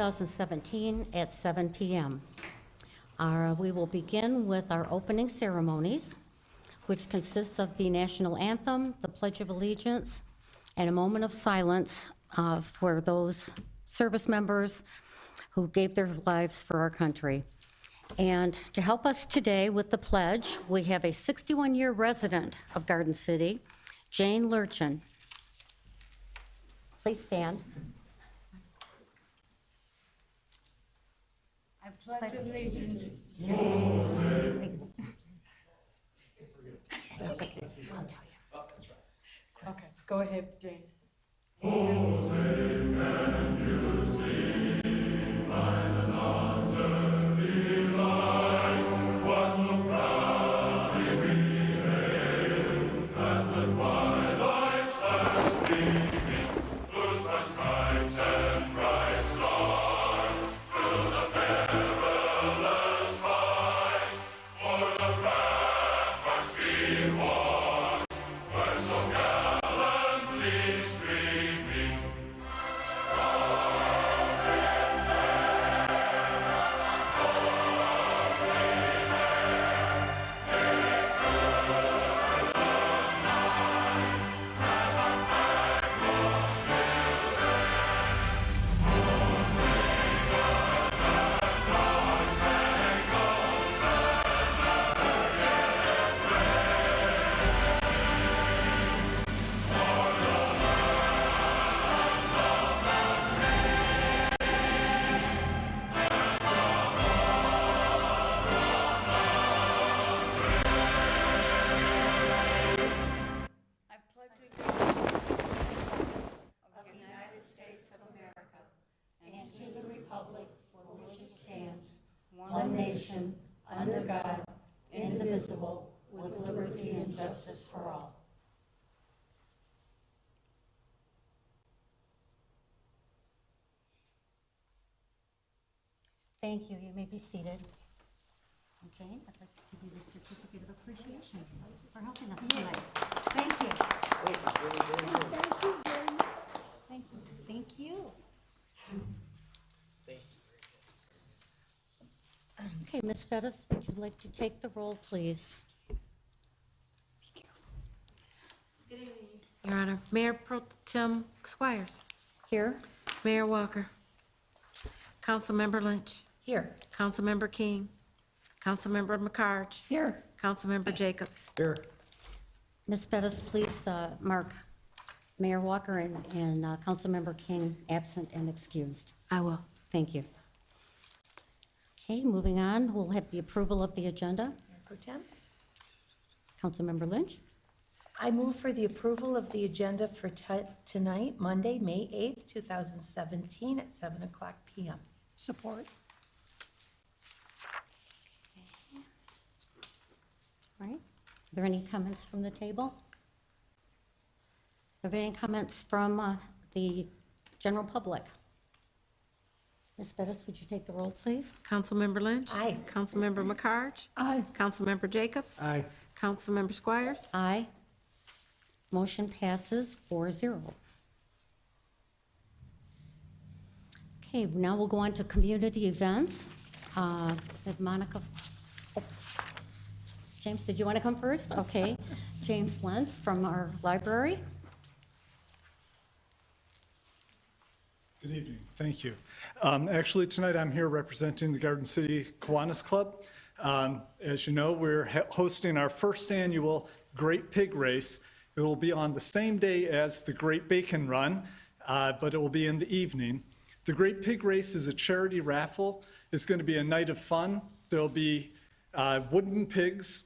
2017 at 7 p.m. We will begin with our opening ceremonies, which consists of the national anthem, the Pledge of Allegiance, and a moment of silence for those service members who gave their lives for our country. And to help us today with the pledge, we have a 61-year resident of Garden City, Jane Lurchin. Please stand. I pledge allegiance to That's okay. I'll tell you. Oh, that's right. Okay, go ahead, Jane. Oh, sing and you sing by the dawn's early light, what so proudly we hailed, and the twilight's last gleaming, whose bright stripes and bright stars through the perilous fight, o'er the ramparts we watched, were so gallantly streaming. I pledge allegiance of the United States of America and to the republic for which it stands, one nation, under God, indivisible, with liberty and justice for all. Thank you. You may be seated. Jane, I'd like to give you the certificate of appreciation for helping us tonight. Thank you. Thank you very much. Thank you. Thank you. Okay, Ms. Bettis, would you like to take the roll, please? Your Honor, Mayor Pro Tem Squires, Here. Mayor Walker, Councilmember Lynch, Here. Councilmember King, Councilmember McCarge, Here. Councilmember Jacobs. Here. Ms. Bettis, please mark Mayor Walker and Councilmember King absent and excused. I will. Thank you. Okay, moving on, we'll have the approval of the agenda. Mayor Pro Tem, Councilmember Lynch. I move for the approval of the agenda for tonight, Monday, May 8th, 2017, at 7 o'clock p.m. Support. All right. Are there any comments from the table? Are there any comments from the general public? Ms. Bettis, would you take the roll, please? Councilmember Lynch. Aye. Councilmember McCarge. Aye. Councilmember Jacobs. Aye. Councilmember Squires. Aye. Motion passes 4-0. Okay, now we'll go on to community events. With Monica, oh, James, did you want to come first? Okay. James Lentz from our library. Good evening. Thank you. Actually, tonight I'm here representing the Garden City Kiwanis Club. As you know, we're hosting our first annual Great Pig Race. It will be on the same day as the Great Bacon Run, but it will be in the evening. The Great Pig Race is a charity raffle. It's going to be a night of fun. There'll be wooden pigs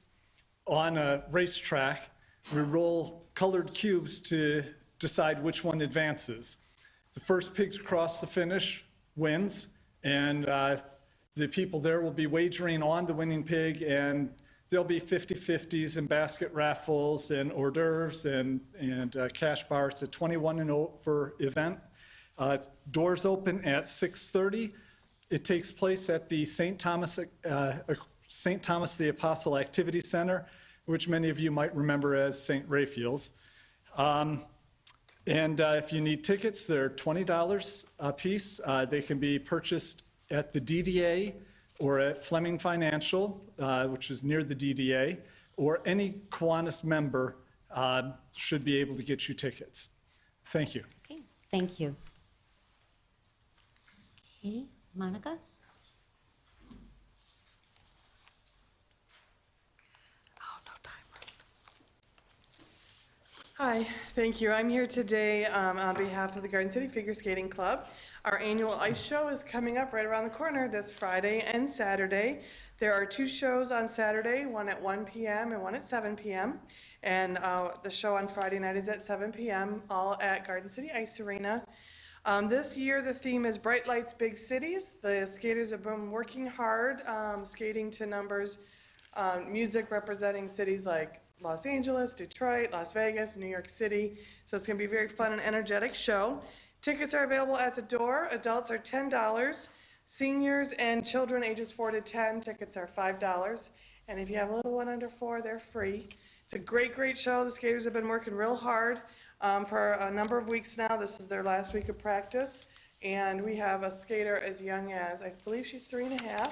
on a racetrack. We roll colored cubes to decide which one advances. The first pig to cross the finish wins, and the people there will be wagering on the winning pig, and there'll be 50-50s and basket raffles and hors d'oeuvres and cash bar. It's a 21 and over event. Doors open at 6:30. It takes place at the St. Thomas the Apostle Activity Center, which many of you might remember as St. Raphael's. And if you need tickets, they're $20 a piece. They can be purchased at the DDA or at Fleming Financial, which is near the DDA, or any Kiwanis member should be able to get you tickets. Thank you. Okay, thank you. Okay, Monica? Hi, thank you. I'm here today on behalf of the Garden City Figure Skating Club. Our annual ice show is coming up right around the corner this Friday and Saturday. There are 2 shows on Saturday, one at 1 p.m. and one at 7 p.m. And the show on Friday night is at 7 p.m., all at Garden City Ice Arena. This year, the theme is Bright Lights, Big Cities. The skaters have been working hard, skating to numbers, music representing cities like Los Angeles, Detroit, Las Vegas, New York City. So it's going to be a very fun and energetic show. Tickets are available at the door. Adults are $10. Seniors and children ages 4 to 10, tickets are $5. And if you have a little one under 4, they're free. It's a great, great show. The skaters have been working real hard for a number of weeks now. This is their last week of practice. And we have a skater as young as, I believe she's 3.5.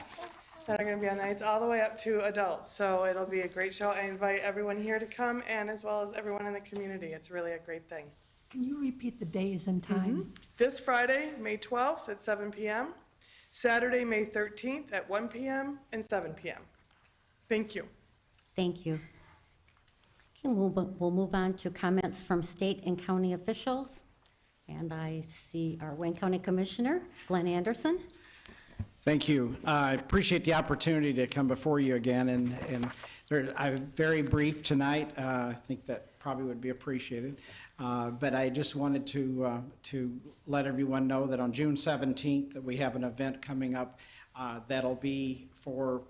That are going to be on the ice all the way up to adults. So it'll be a great show. I invite everyone here to come, and as well as everyone in the community. It's really a great thing. Can you repeat the days and time? This Friday, May 12th at 7 p.m., Saturday, May 13th at 1 p.m. and 7 p.m. Thank you. Thank you. Okay, we'll move on to comments from state and county officials. And I see our Wayne County Commissioner, Glenn Anderson. Thank you. I appreciate the opportunity to come before you again, and I'm very brief tonight. I think that probably would be appreciated. But I just wanted to let everyone know that on June 17th, that we have an event coming up that'll be for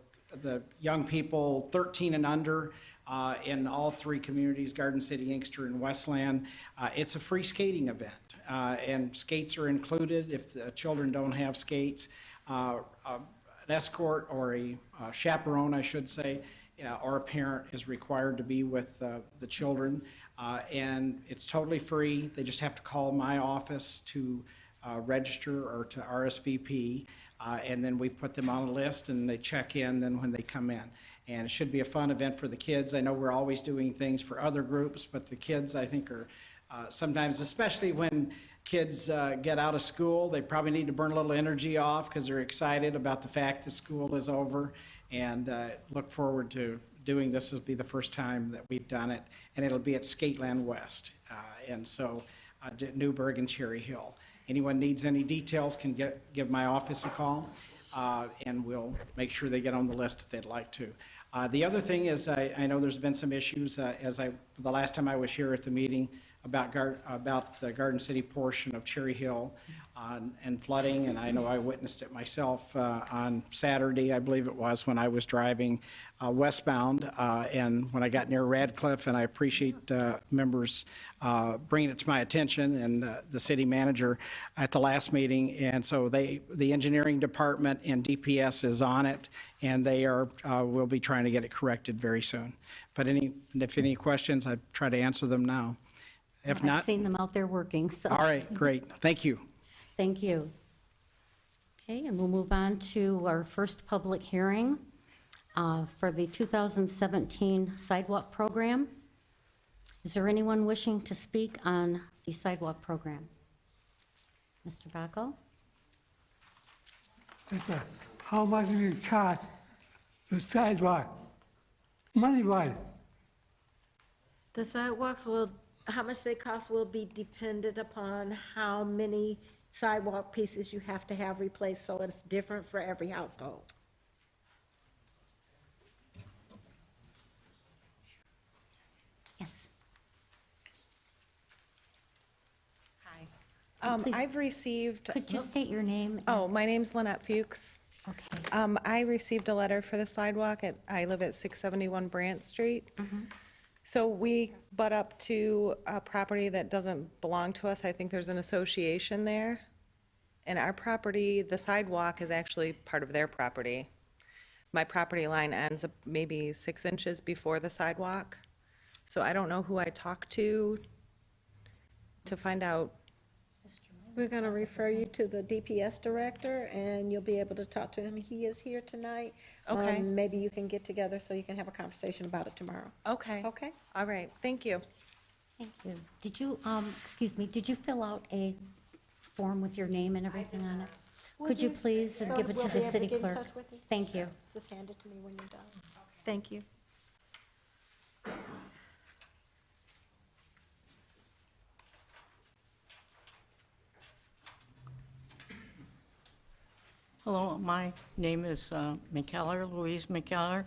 the young people 13 and under in all 3 communities, Garden City, Inkster, and Westland. It's a free skating event, and skates are included if the children don't have skates. An escort or a chaperone, I should say, or a parent is required to be with the children, and it's totally free. They just have to call my office to register or to RSVP, and then we put them on a list and they check in then when they come in. And it should be a fun event for the kids. I know we're always doing things for other groups, but the kids, I think, are sometimes, especially when kids get out of school, they probably need to burn a little energy off because they're excited about the fact that school is over, and look forward to doing this. Will be the first time that we've done it, and it'll be at Skateland West, and so Newburgh and Cherry Hill. Anyone needs any details can give my office a call, and we'll make sure they get on the list if they'd like to. The other thing is I know there's been some issues the last time I was here at the meeting about the Garden City portion of Cherry Hill and flooding, and I know I witnessed it myself on Saturday, I believe it was, when I was driving westbound, and when I got near Radcliffe, and I appreciate members bringing it to my attention, and the city manager at the last meeting, and so the engineering department and DPS is on it, and they will be trying to get it corrected very soon. But if any questions, I'd try to answer them now. If not, I've seen them out there working, so. all right, great. Thank you. Thank you. Okay, and we'll move on to our first public hearing for the 2017 sidewalk program. Is there anyone wishing to speak on the sidewalk program? Mr. Bacco? Okay. How much do you charge the sidewalk, money-wise? The sidewalks how much they cost will be dependent upon how many sidewalk pieces you have to have replaced, so it's different for every household. Yes. Hi. Please- I've received, Could you state your name? oh, my name's Lynette Fuchs. Okay. I received a letter for the sidewalk I live at 671 Brant Street. So we butt up to a property that doesn't belong to us. I think there's an association there. And our property, the sidewalk is actually part of their property. My property line ends up maybe 6 inches before the sidewalk. So I don't know who I talked to to find out. We're going to refer you to the DPS director, and you'll be able to talk to him. He is here tonight. Okay. Maybe you can get together so you can have a conversation about it tomorrow. Okay. Okay? All right, thank you. Thank you. Did you, excuse me, did you fill out a form with your name and everything on it? Could you please So give it we'll to be the able city get in clerk? touch with you? Thank you. Just hand it to me when you're done. Thank you. Hello, my name is McKellar, Louise McKellar.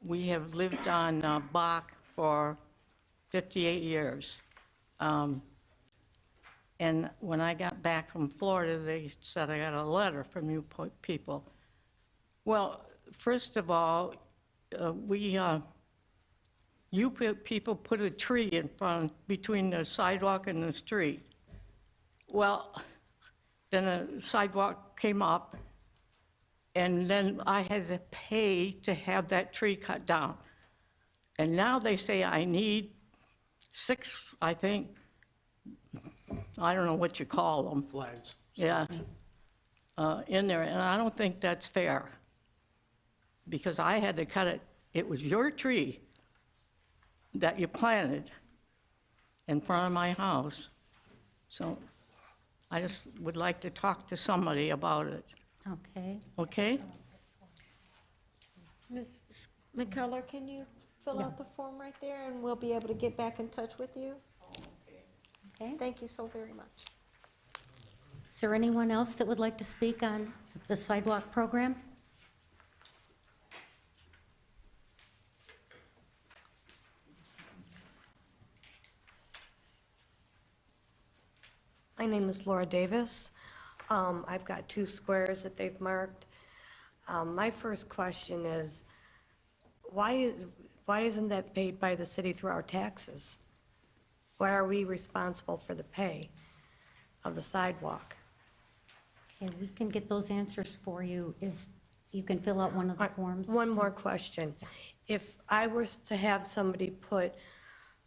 We have lived on Bach for 58 years. And when I got back from Florida, they said I got a letter from you people. Well, first of all, you people put a tree in front, between the sidewalk and the street. Well, then a sidewalk came up, and then I had to pay to have that tree cut down. And now they say I need 6, I think, I don't know what you call them. Flags. Yeah, in there, and I don't think that's fair, because I had to cut it. It was your tree that you planted in front of my house, so I just would like to talk to somebody about it, Okay. okay? Ms. McCullough, can you fill out the form right there, and we'll be able to get back in touch with you? Okay. Thank you so very much. Is there anyone else that would like to speak on the sidewalk program? My name is Laura Davis. I've got 2 squares that they've marked. My first question is, why isn't that paid by the city through our taxes? Why are we responsible for the pay of the sidewalk? Okay, we can get those answers for you if you can fill out one of the forms. One more question. If I was to have somebody put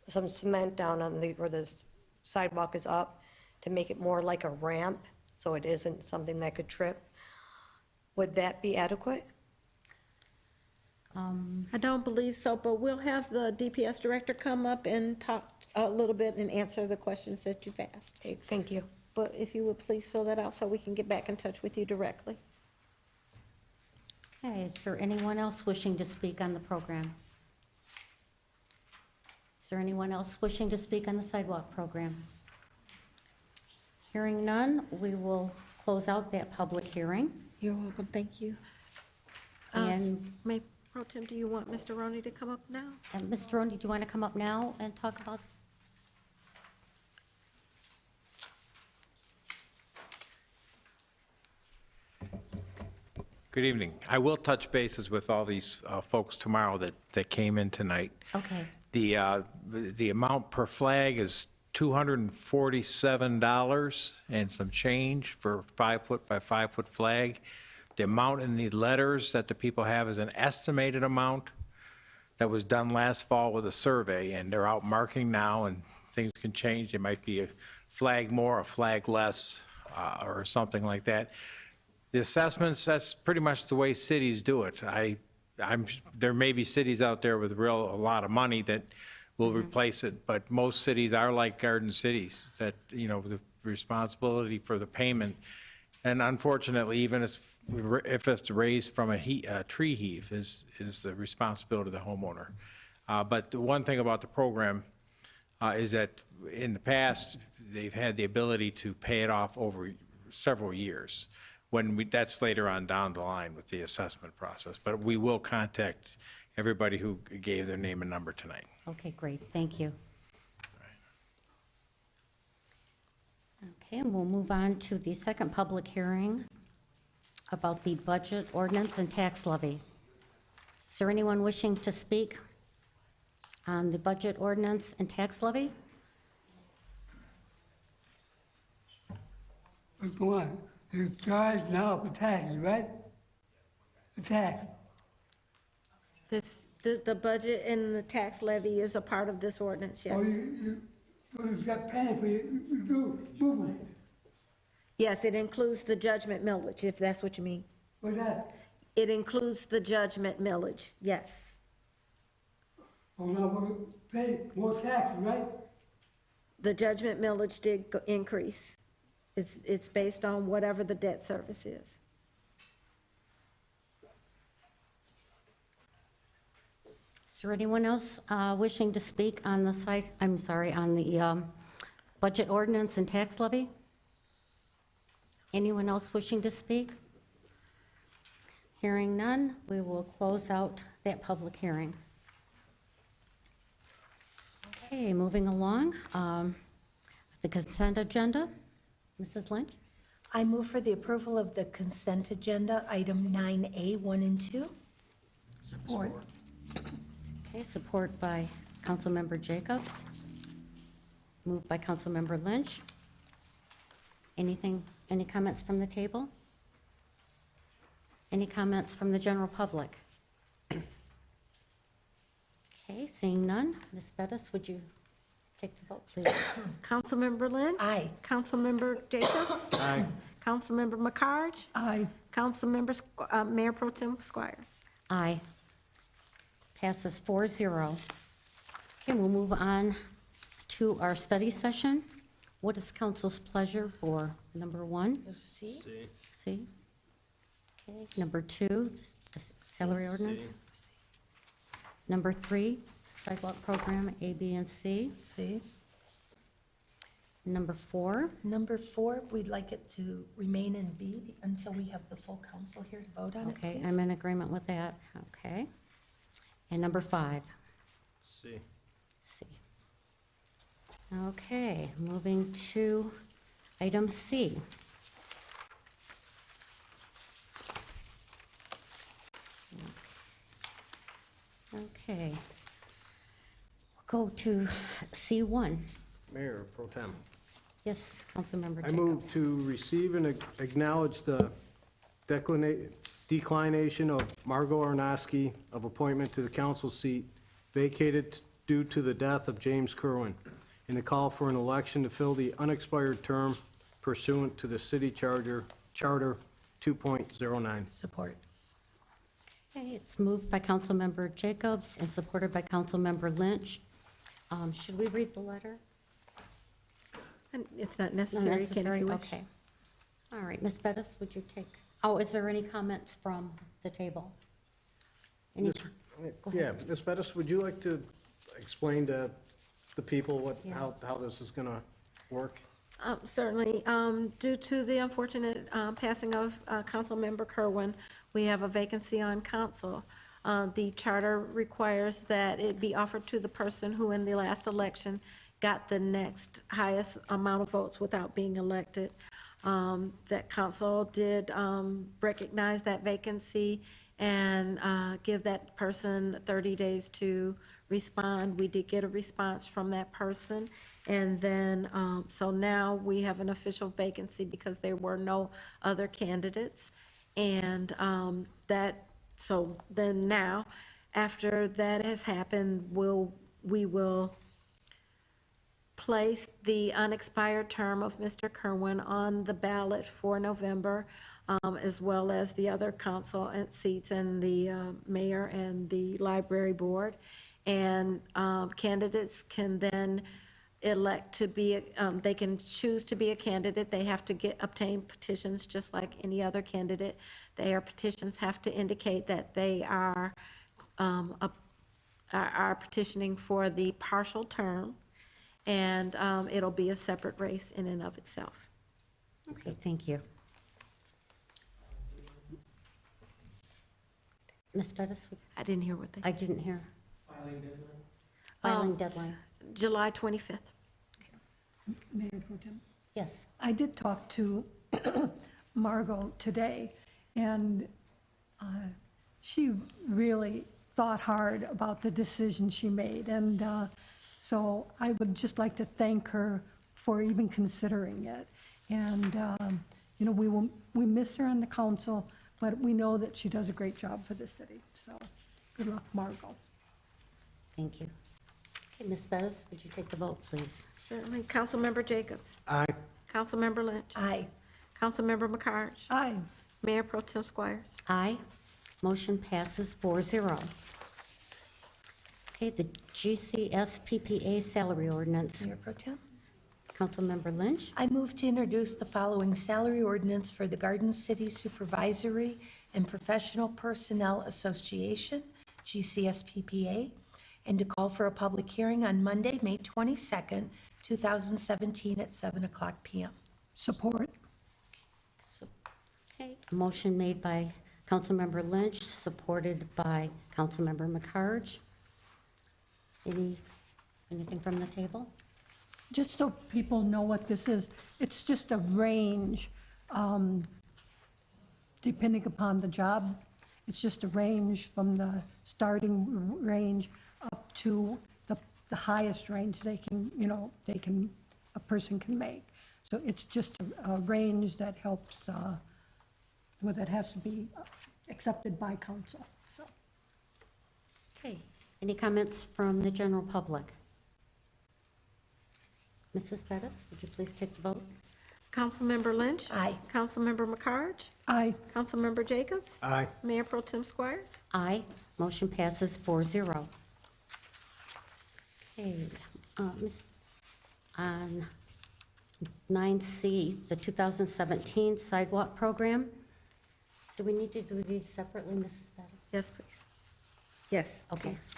some cement down on where the sidewalk is up to make it more like a ramp, so it isn't something that could trip, would that be adequate? I don't believe so, but we'll have the DPS director come up and talk a little bit and answer the questions that you've asked. Okay, thank you. But if you would please fill that out so we can get back in touch with you directly. Okay, is there anyone else wishing to speak on the program? Is there anyone else wishing to speak on the sidewalk program? Hearing none, we will close out that public hearing. You're welcome, thank you. And May Pro Tem, do you want Mr. Roney to come up now? Mr. Roney, do you want to come up now and talk about? Good evening. I will touch bases with all these folks tomorrow that came in tonight. Okay, The amount per flag is $247 and some change for 5-foot by 5-foot flag. The amount in the letters that the people have is an estimated amount that was done last fall with a survey, and they're out marking now, and things can change. There might be a flag more, a flag less, or something like that. The assessments, that's pretty much the way cities do it. There may be cities out there with a lot of money that will replace it, but most cities are like Garden Cities, that, the responsibility for the payment, and unfortunately, even if it's raised from a tree heave, is the responsibility of the homeowner. But the one thing about the program is that in the past, they've had the ability to pay it off over several years. That's later on down the line with the assessment process, but we will contact everybody who gave their name and number tonight. okay, great, thank you. Okay, and we'll move on to the second public hearing about the budget ordinance and tax levy. Is there anyone wishing to speak on the budget ordinance and tax levy? What's going on? You're charged now for taxes, right? The tax. The budget and the tax levy is a part of this ordinance, Oh, yes. We've got panic, we do, move. Yes, it includes the judgment millage, if that's what you mean. What's that? It includes the judgment millage, yes. Well, now we're paying more taxes, right? The judgment millage did increase. It's based on whatever the debt service is. Is there anyone else wishing to speak on the on the budget ordinance and tax levy? Anyone else wishing to speak? Hearing none, we will close out that public hearing. Okay, moving along, the consent agenda. Mrs. Lynch? I move for the approval of the consent agenda, item 9A, 1 and 2. Support. Okay, support by Councilmember Jacobs. Moved by Councilmember Lynch. Any comments from the table? Any comments from the general public? Okay, seeing none. Ms. Bettis, would you take the vote, please? Councilmember Lynch? Aye. Councilmember Jacobs? Aye. Councilmember McCarge? Aye. Councilmember, Mayor Pro Tem Squires? Aye. Passes 4-0. Okay, we'll move on to our study session. What is council's pleasure for number 1? C. C. Okay, number 2, the salary ordinance. Number 3, sidewalk program, A, B, and C. C. Number 4, Number 4, we'd like it to remain in B until we have the full council here to vote on it, okay, please. I'm in agreement with that, okay. And number 5, C. C. Okay, moving to item C. Okay. We'll go to C1. Mayor Pro Tem. Yes, Councilmember I move Jacobs. to receive and acknowledge the declination of Margot Arnosky of appointment to the council seat vacated due to the death of James Kerwin, and a call for an election to fill the unexpired term pursuant to the city charter 2.09. Support. Okay, it's moved by Councilmember Jacobs and supported by Councilmember Lynch. Should we read the letter? And it's not Not necessary, Ken, if you wish. Okay. All right, Ms. Bettis, would you take, oh, is there any comments from the table? Any? Ms. Go Yeah, ahead. Ms. Bettis, would you like to explain to the people Yeah. how this is gonna work? Certainly. Due to the unfortunate passing of Councilmember Kerwin, we have a vacancy on council. The charter requires that it be offered to the person who in the last election got the next highest amount of votes without being elected. That council did recognize that vacancy and give that person 30 days to respond. We did get a response from that person. And then, so now we have an official vacancy because there were no other candidates. And so then now, after that has happened, we will place the unexpired term of Mr. Kerwin on the ballot for November, as well as the other council seats and the mayor and the library board. And candidates can then elect to be, they can choose to be a candidate. They have to obtain petitions just like any other candidate. Their petitions have to indicate that they are petitioning for the partial term, and it'll be a separate race in and of itself. Okay, thank you. Ms. Bettis, I didn't hear what they I said. didn't hear. Filing deadline. July 25th. Mayor Pro Tem. Yes. I did talk to Margot today, and she really thought hard about the decision she made. And so I would just like to thank her for even considering it. And, you know, we miss her on the council, but we know that she does a great job for the city. So good luck, Margot. Thank you. Okay, Ms. Bettis, would you take the vote, please? Certainly. Councilmember Jacobs? Aye. Councilmember Lynch? Aye. Councilmember McCarge? Aye. Mayor Pro Tem Squires? Aye. Motion passes 4-0. Okay, the GCS PPA salary ordinance. Mayor Pro Tem? Councilmember Lynch. I move to introduce the following salary ordinance for the Garden City Supervisory and Professional Personnel Association, GCSPPA, and to call for a public hearing on Monday, May 22nd, 2017 at 7:00 PM. Support. Okay, a motion made by Councilmember Lynch, supported by Councilmember McCarge. Anything from the table? Just so people know what this is, it's just a range, depending upon the job. It's just a range from the starting range up to the highest range they can, a person can make. So it's just a range that helps, well, that has to be accepted by council, so. Okay, any comments from the general public? Mrs. Bettis, would you please take the vote? Councilmember Lynch? Aye. Councilmember McCarge? Aye. Councilmember Jacobs? Aye. Mayor Pro Tem Squires? Aye. Motion passes 4-0. Okay, on 9C, the 2017 sidewalk program. Do we need to do these separately, Mrs. Bettis? Yes, please. Yes, Okay, please.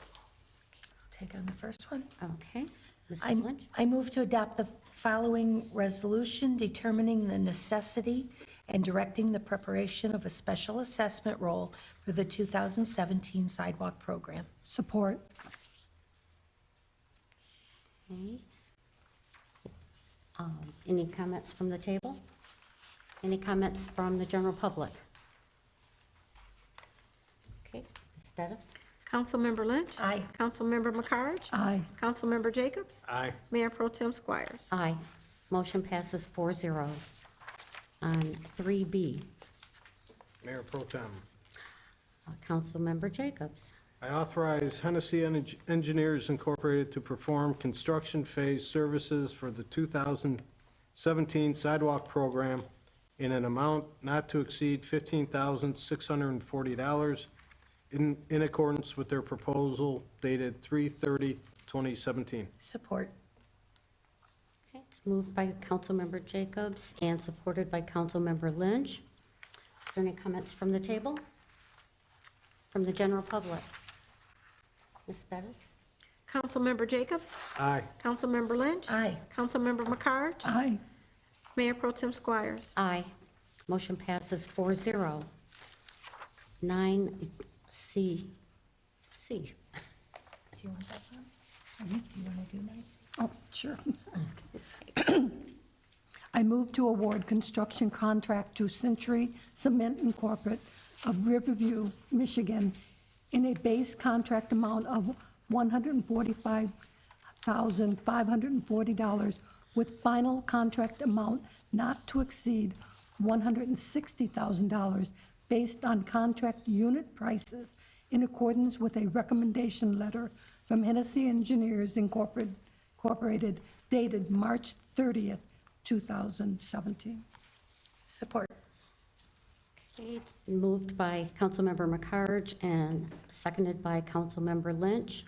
Take on the first one. okay. Mrs. Lynch? I move to adopt the following resolution determining the necessity and directing the preparation of a special assessment role for the 2017 sidewalk program. Support. Okay. Any comments from the table? Any comments from the general public? Okay, Ms. Bettis? Councilmember Lynch? Aye. Councilmember McCarge? Aye. Councilmember Jacobs? Aye. Mayor Pro Tem Squires? Aye. Motion passes 4-0. On 3B, Mayor Pro Tem. Councilmember Jacobs. I authorize Hennessy Engineers Incorporated to perform construction phase services for the 2017 sidewalk program in an amount not to exceed $15,640 in accordance with their proposal dated 3/30/2017. Support. Okay, it's moved by Councilmember Jacobs and supported by Councilmember Lynch. Is there any comments from the table? From the general public? Ms. Bettis? Councilmember Jacobs? Aye. Councilmember Lynch? Aye. Councilmember McCarge? Aye. Mayor Pro Tem Squires? Aye. Motion passes 4-0. 9C. Do you want that one? Do you want to do 9C? Oh, sure. I move to award construction contract to Century Cement Incorporated of Riverview, Michigan, in a base contract amount of $145,540 with final contract amount not to exceed $160,000 based on contract unit prices in accordance with a recommendation letter from Hennessy Engineers Incorporated dated March 30th, 2017. Support. Okay, it's been moved by Councilmember McCarge and seconded by Councilmember Lynch.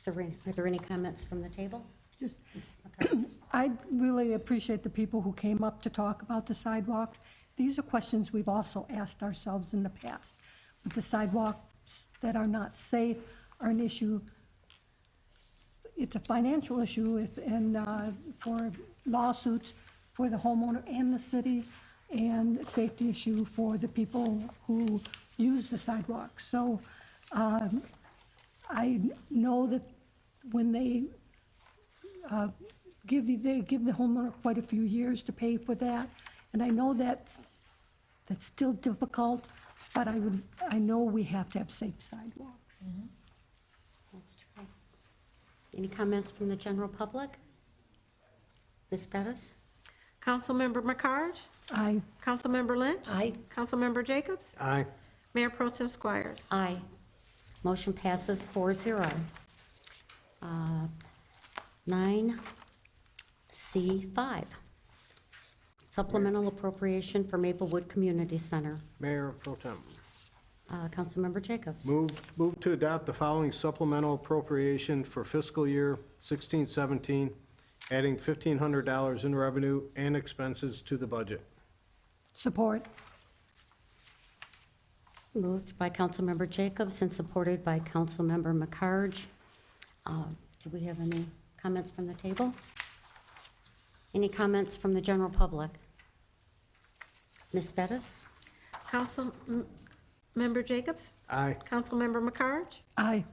Are there any comments from the table? Just, Mrs. McCarge? I really appreciate the people who came up to talk about the sidewalks. These are questions we've also asked ourselves in the past. But the sidewalks that are not safe are an issue. It's a financial issue for lawsuits for the homeowner and the city, and a safety issue for the people who use the sidewalks. So I know that when they give the homeowner quite a few years to pay for that, and I know that's still difficult, but I know we have to have safe sidewalks. That's true. Any comments from the general public? Ms. Bettis? Councilmember McCarge? Aye. Councilmember Lynch? Aye. Councilmember Jacobs? Aye. Mayor Pro Tem Squires? Aye. Motion passes 4-0. 9C5, supplemental appropriation for Maplewood Community Center. Mayor Pro Tem. Councilmember Jacobs. Move to adopt the following supplemental appropriation for fiscal year 16-17, adding $1,500 in revenue and expenses to the budget. Support. Moved by Councilmember Jacobs and supported by Councilmember McCarge. Do we have any comments from the table? Any comments from the general public? Ms. Bettis? Councilmember Jacobs? Aye. Councilmember McCarge? Aye.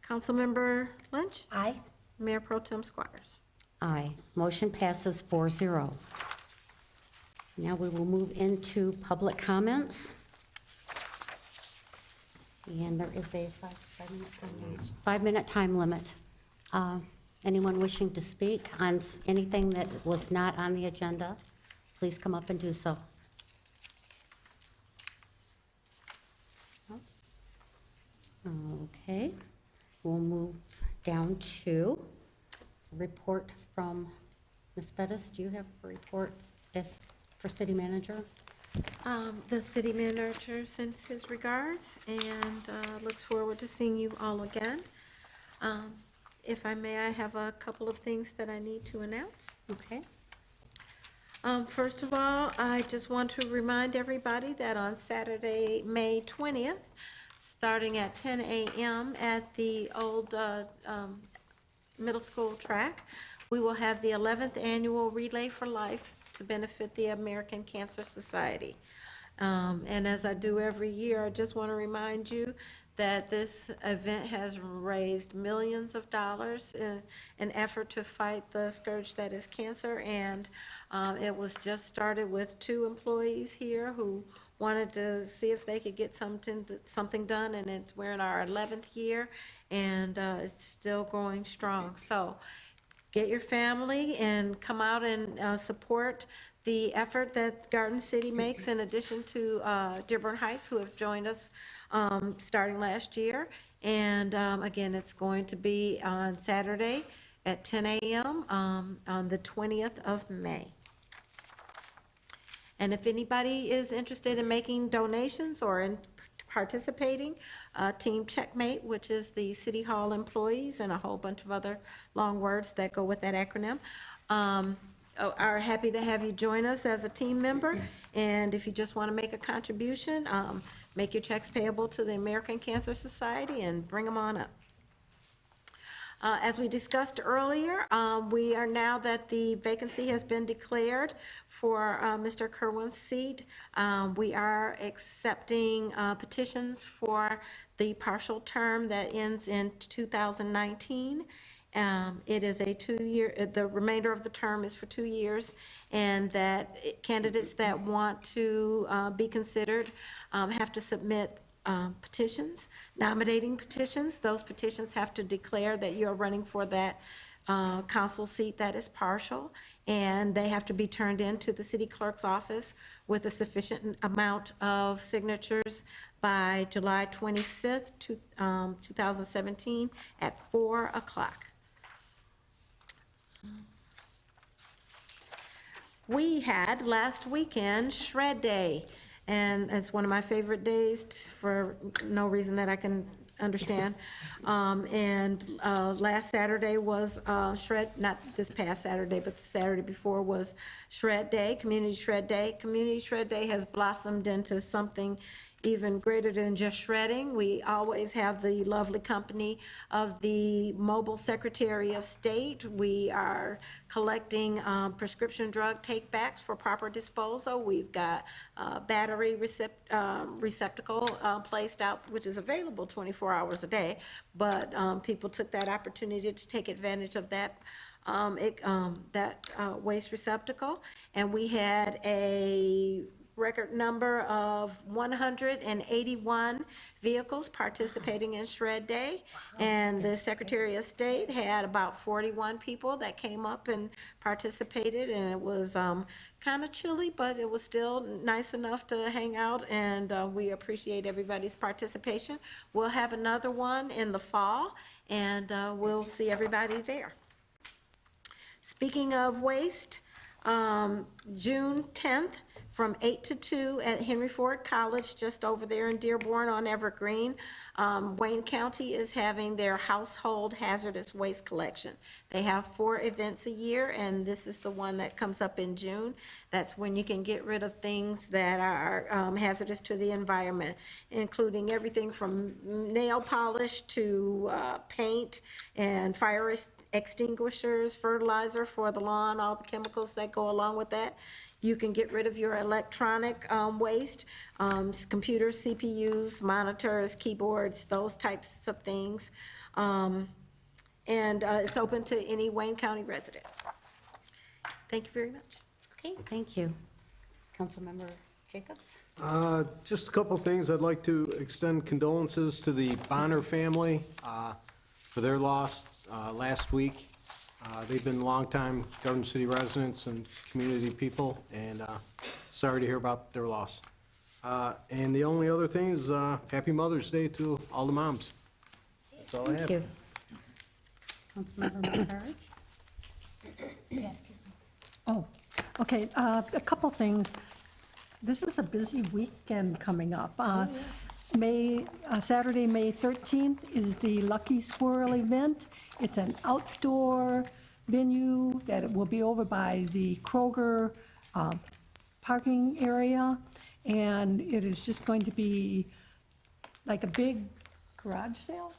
Councilmember Lynch? Aye. Mayor Pro Tem Squires. Aye. Motion passes 4-0. Now we will move into public comments. And there is a five-minute time limit. Anyone wishing to speak on anything that was not on the agenda, please come up and do so. Okay, we'll move down to a report from Ms. Bettis. Do you have a report for city manager? The city manager sends his regards and looks forward to seeing you all again. If I may, I have a couple of things that I need to announce. Okay. First of all, I just want to remind everybody that on Saturday, May 20th, starting at 10 a.m. at the old middle school track, we will have the 11th annual Relay for Life to benefit the American Cancer Society. And as I do every year, I just want to remind you that this event has raised millions of dollars in an effort to fight the scourge that is cancer. And it was just started with 2 employees here who wanted to see if they could get something done, and we're in our 11th year, and it's still going strong. So get your family and come out and support the effort that Garden City makes, in addition to Dearborn Heights, who have joined us starting last year. And again, it's going to be on Saturday at 10 a.m. On the 20th of May. And if anybody is interested in making donations or in participating, Team Checkmate, which is the City Hall employees, and a whole bunch of other long words that go with that acronym, are happy to have you join us as a team member. And if you just want to make a contribution, make your checks payable to the American Cancer Society and bring them on up. As we discussed earlier, we are, now that the vacancy has been declared for Mr. Kerwin's seat, we are accepting petitions for the partial term that ends in 2019. It is a 2-year, the remainder of the term is for 2 years, and that candidates that want to be considered have to submit petitions, nominating petitions. Those petitions have to declare that you're running for that council seat that is partial, and they have to be turned into the city clerk's office with a sufficient amount of signatures by July 25th, 2017 at 4 o'clock. We had last weekend Shred Day, and it's one of my favorite days for no reason that I can understand. Last Saturday was Shred, not this past Saturday, but the Saturday before was Shred Day, Community Shred Day. Community Shred Day has blossomed into something even greater than just shredding. We always have the lovely company of the Mobile Secretary of State. We are collecting prescription drug takebacks for proper disposal. We've got battery receptacle placed out, which is available 24 hours a day, but people took that opportunity to take advantage of that waste receptacle. And we had a record number of 181 vehicles participating in Shred Day. And the Secretary of State had about 41 people that came up and participated, and it was kind of chilly, but it was still nice enough to hang out, and we appreciate everybody's participation. We'll have another one in the fall, and we'll see everybody there. Speaking of waste, June 10th, from 8 to 2 at Henry Ford College, just over there in Dearborn on Evergreen, Wayne County is having their household hazardous waste collection. They have 4 events a year, and this is the one that comes up in June. That's when you can get rid of things that are hazardous to the environment, including everything from nail polish to paint and fire extinguishers, fertilizer for the lawn, all the chemicals that go along with that. You can get rid of your electronic waste, computers, CPUs, monitors, keyboards, those types of things. And it's open to any Wayne County resident. Thank you very much. Okay, thank you. Councilmember Jacobs? Just a couple things. I'd like to extend condolences to the Bonner family for their loss last week. They've been longtime Garden City residents and community people, and sorry to hear about their loss. And the only other thing is Happy Mother's Day to all the moms. That's all I have. Thank you. Councilmember McCarthy? Yes, excuse me. Oh, okay, a couple things. This is a busy weekend coming up. Saturday, May 13th is the Lucky Squirrel event. It's an outdoor venue that will be over by the Kroger parking area, and it is just going to be like a big garage sale.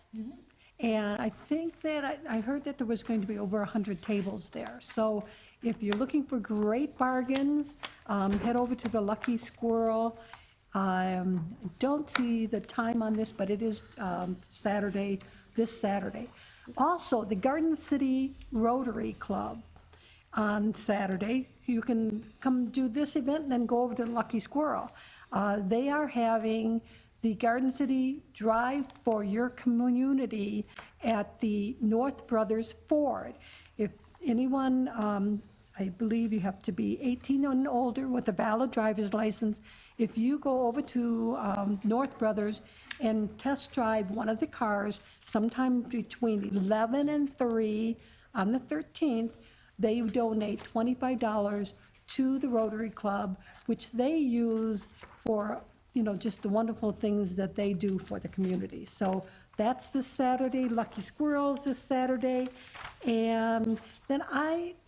And I think that, I heard that there was going to be over 100 tables there. So if you're looking for great bargains, head over to the Lucky Squirrel. Don't see the time on this, but it is Saturday, this Saturday. Also, the Garden City Rotary Club on Saturday. You can come do this event and then go over to Lucky Squirrel. They are having the Garden City Drive for Your Community at the North Brothers Ford. If anyone, I believe you have to be 18 and older with a valid driver's license. If you go over to North Brothers and test drive one of the cars sometime between 11 and 3 on the 13th, they donate $25 to the Rotary Club, which they use for, just the wonderful things that they do for the community. So that's this Saturday, Lucky Squirrels this Saturday. And then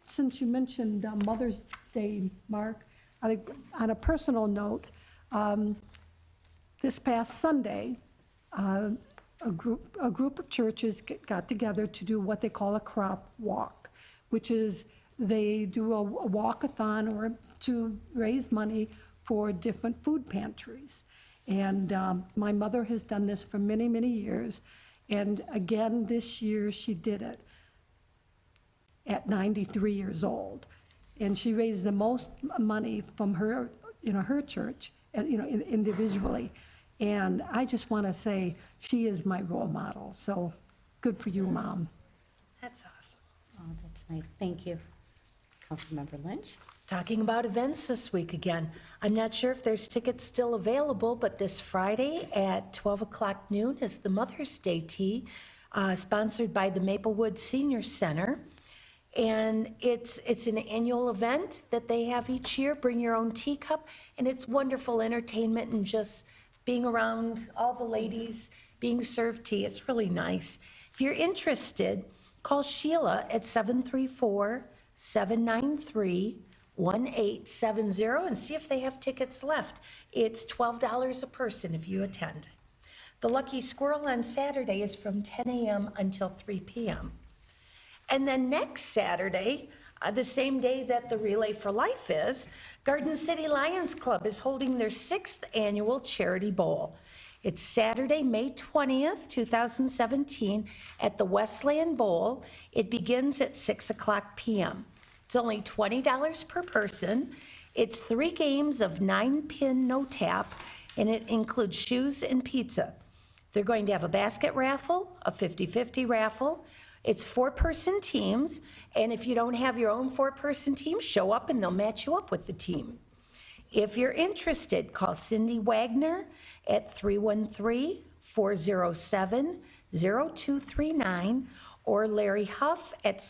since you mentioned Mother's Day, Mark, on a personal note, this past Sunday, a group of churches got together to do what they call a crop walk, which is they do a walkathon or to raise money for different food pantries. And my mother has done this for many, many years. And again, this year she did it at 93 years old. And she raised the most money from her, her church, individually. And I just want to say she is my role model. So good for you, Mom. That's awesome. Oh, that's nice. Thank you. Councilmember Lynch? Talking about events this week again. I'm not sure if there's tickets still available, but this Friday at 12 o'clock noon is the Mother's Day Tea, sponsored by the Maplewood Senior Center. And it's an annual event that they have each year. Bring your own teacup, and it's wonderful entertainment and just being around all the ladies being served tea. It's really nice. If you're interested, call Sheila at 734-793-1870 and see if they have tickets left. It's $12 a person if you attend. The Lucky Squirrel on Saturday is from 10 a.m. until 3 p.m. And then next Saturday, the same day that the Relay for Life is, Garden City Lions Club is holding their 6th annual Charity Bowl. It's Saturday, May 20th, 2017, at the Westland Bowl. It begins at 6 o'clock p.m. It's only $20 per person. It's 3 games of 9-pin no-tap, and it includes shoes and pizza. They're going to have a basket raffle, a 50-50 raffle. It's 4-person teams, and if you don't have your own 4-person team, show up and they'll match you up with the team. If you're interested, call Cindy Wagner at 313-407-0239 or Larry Huff at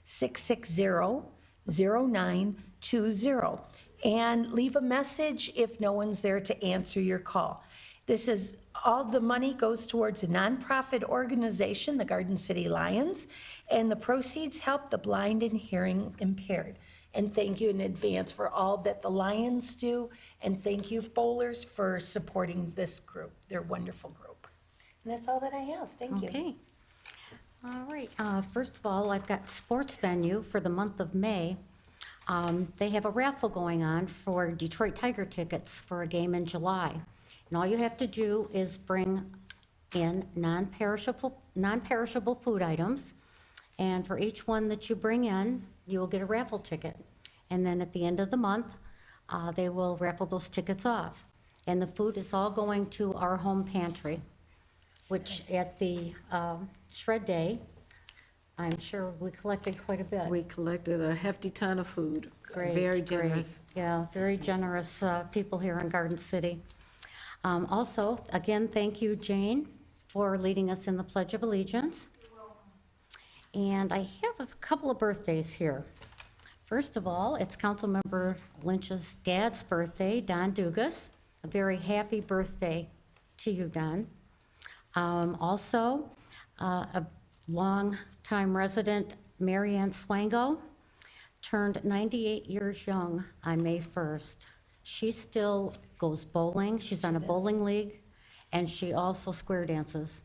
660-0920, and leave a message if no one's there to answer your call. This is, all the money goes towards a nonprofit organization, the Garden City Lions, and the proceeds help the blind and hearing impaired. And thank you in advance for all that the Lions do, and thank you, Bowlers, for supporting this group. They're a wonderful group. And that's all that I have. Thank you. Okay. All right. First of all, I've got sports venue for the month of May. They have a raffle going on for Detroit Tiger tickets for a game in July. And all you have to do is bring in non-perishable food items. And for each one that you bring in, you will get a raffle ticket. And then at the end of the month, they will raffle those tickets off. And the food is all going to our home pantry, which at the Shred Day, I'm sure we collected quite a bit. We collected a hefty ton of food. Great, Very great. generous. Yeah, very generous people here in Garden City. Also, again, thank you, Jane, for leading us in the Pledge of Allegiance. And I have a couple of birthdays here. First of all, it's Councilmember Lynch's dad's birthday, Don Dugas. A very happy birthday to you, Don. Also, a longtime resident, Marianne Swango, turned 98 years young on May 1st. She still goes bowling. She's on a bowling league, and she also square dances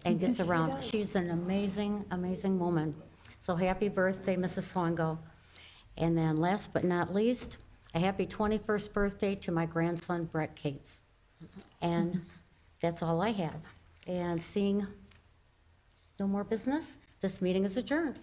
and gets around. She's an amazing, amazing woman. So happy birthday, Mrs. Swango. And then last but not least, a happy 21st birthday to my grandson, Brett Cates. And that's all I have. And seeing no more business, this meeting is adjourned.